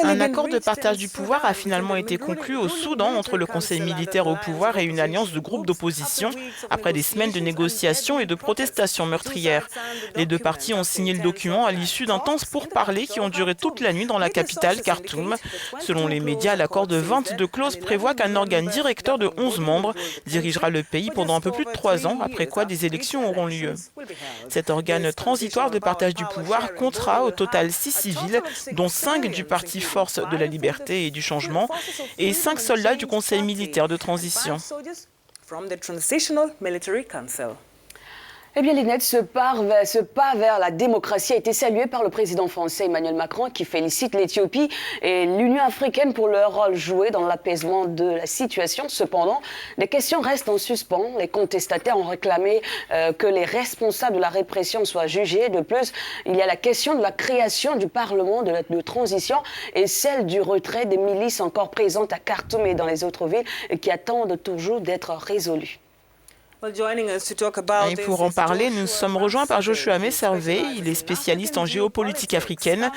Un accord de partage du pouvoir a finalement été conclu au Soudan entre le Conseil militaire au pouvoir et une alliance de groupes d'opposition après des semaines de négociations et de protestations meurtrières. Les deux parties ont signé le document à l'issue d'intenses pourparlers qui ont duré toute la nuit dans la capitale, Khartoum. Selon les médias, l'accord de 22 clauses prévoit qu'un organe directeur de 11 membres dirigera le pays pendant un peu plus de 3 ans, après quoi des élections auront lieu. Cet organe transitoire de partage du pouvoir comptera au total 6 civils, dont 5 du Parti Force de la Liberté et du Changement, et 5 soldats du Conseil militaire de transition. Eh bien, Lynette, ce pas vers la démocratie a été salué par le président français Emmanuel Macron, qui félicite l'Éthiopie et l'Union africaine pour leur rôle joué dans l'apaisement de la situation. Cependant, les questions restent en suspens. Les contestataires ont réclamé que les responsables de la répression soient jugés. De plus, il y a la question de la création du Parlement de transition et celle du retrait des milices encore présentes à Khartoum et dans les autres villes qui attendent toujours d'être résolues. Et pour en parler, nous sommes rejoints par Joshua Messervey. Il est spécialiste en géopolitique africaine,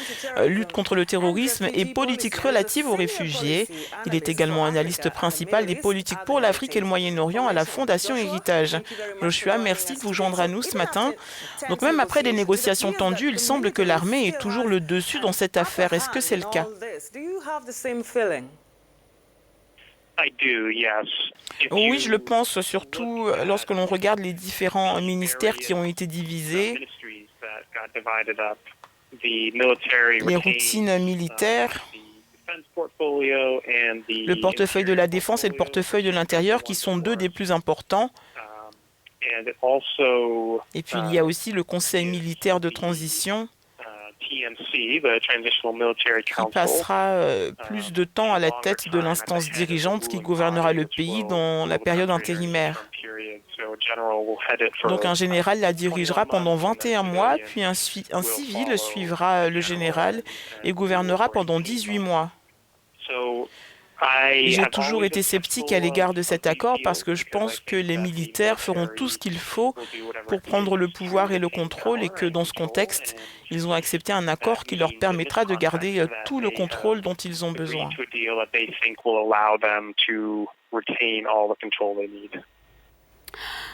lutte contre le terrorisme et politique relative aux réfugiés. Il est également analyste principal des politiques pour l'Afrique et le Moyen-Orient à la Fondation Héritage. Joshua, merci de vous joindre à nous ce matin. Donc même après des négociations tendues, il semble que l'armée ait toujours le dessus dans cette affaire. Est-ce que c'est le cas? Oui, je le pense, surtout lorsque l'on regarde les différents ministères qui ont été divisés, les routines militaires, le portefeuille de la défense et le portefeuille de l'intérieur qui sont deux des plus importants. Et puis il y a aussi le Conseil militaire de transition qui passera plus de temps à la tête de l'instance dirigeante qui gouvernera le pays dans la période intérimaire. Donc un général la dirigera pendant 21 mois, puis un civil suivra le général et gouvernera pendant 18 mois. J'ai toujours été sceptique à l'égard de cet accord parce que je pense que les militaires feront tout ce qu'il faut pour prendre le pouvoir et le contrôle et que dans ce contexte, ils ont accepté un accord qui leur permettra de garder tout le contrôle dont ils ont besoin.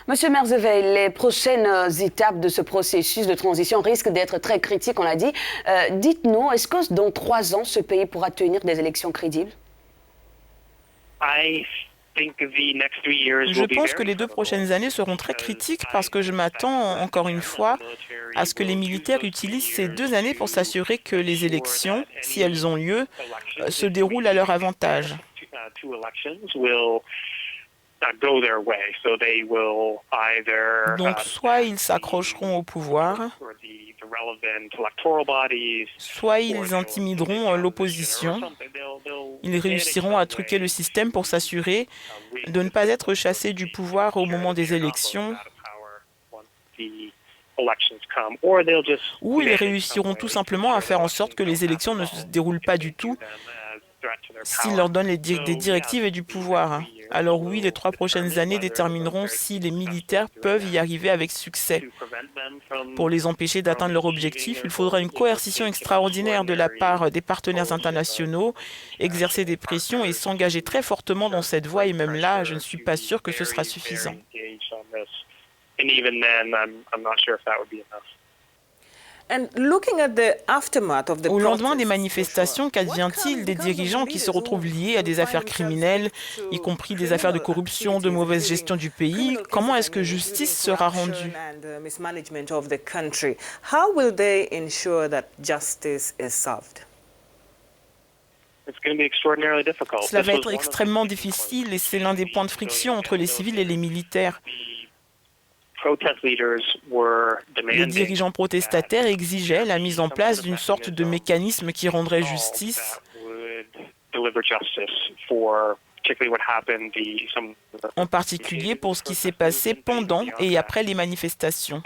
Monsieur Merzevey, les prochaines étapes de ce processus de transition risquent d'être très critiques, on l'a dit. Dites-nous, est-ce que dans 3 ans, ce pays pourra tenir des élections crédibles? Je pense que les 2 prochaines années seront très critiques parce que je m'attends, encore une fois, à ce que les militaires utilisent ces 2 années pour s'assurer que les élections, si elles ont lieu, se déroulent à leur avantage. Donc soit ils s'accrocheront au pouvoir, soit ils intimideront l'opposition. Ils réussiront à truquer le système pour s'assurer de ne pas être chassés du pouvoir au moment des élections. Ou ils réussiront tout simplement à faire en sorte que les élections ne se déroulent pas du tout s'ils leur donnent des directives et du pouvoir. Alors oui, les 3 prochaines années détermineront si les militaires peuvent y arriver avec succès. Pour les empêcher d'atteindre leur objectif, il faudra une coercition extraordinaire de la part des partenaires internationaux, exercer des pressions et s'engager très fortement dans cette voie. Et même là, je ne suis pas sûr que ce sera suffisant. Au lendemain des manifestations, qu'advient-il des dirigeants qui se retrouvent liés à des affaires criminelles, y compris des affaires de corruption, de mauvaise gestion du pays? Comment est-ce que justice sera rendue? Cela va être extrêmement difficile et c'est l'un des points de friction entre les civils et les militaires. Les dirigeants protestataires exigeaient la mise en place d'une sorte de mécanisme qui rendrait justice, en particulier pour ce qui s'est passé pendant et après les manifestations.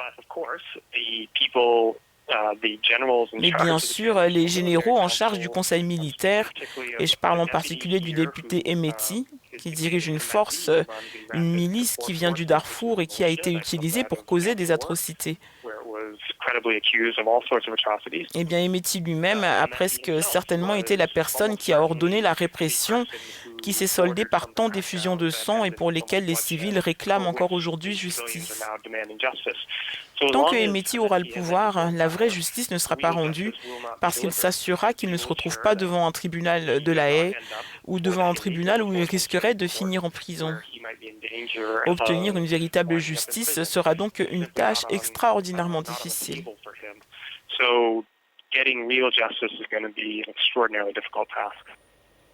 Mais bien sûr, les généraux en charge du conseil militaire, et je parle en particulier du député Emeti, qui dirige une force, une milice qui vient du Darfour et qui a été utilisée pour causer des atrocités. Eh bien, Emeti lui-même a presque certainement été la personne qui a ordonné la répression qui s'est soldée par tant d'effusions de sang et pour lesquelles les civils réclament encore aujourd'hui justice. Tant que Emeti aura le pouvoir, la vraie justice ne sera pas rendue parce qu'il s'assurera qu'il ne se retrouve pas devant un tribunal de La Haye ou devant un tribunal où il risquerait de finir en prison. Obtenir une véritable justice sera donc une tâche extraordinairement difficile. So getting real justice is going to be an extraordinarily difficult task.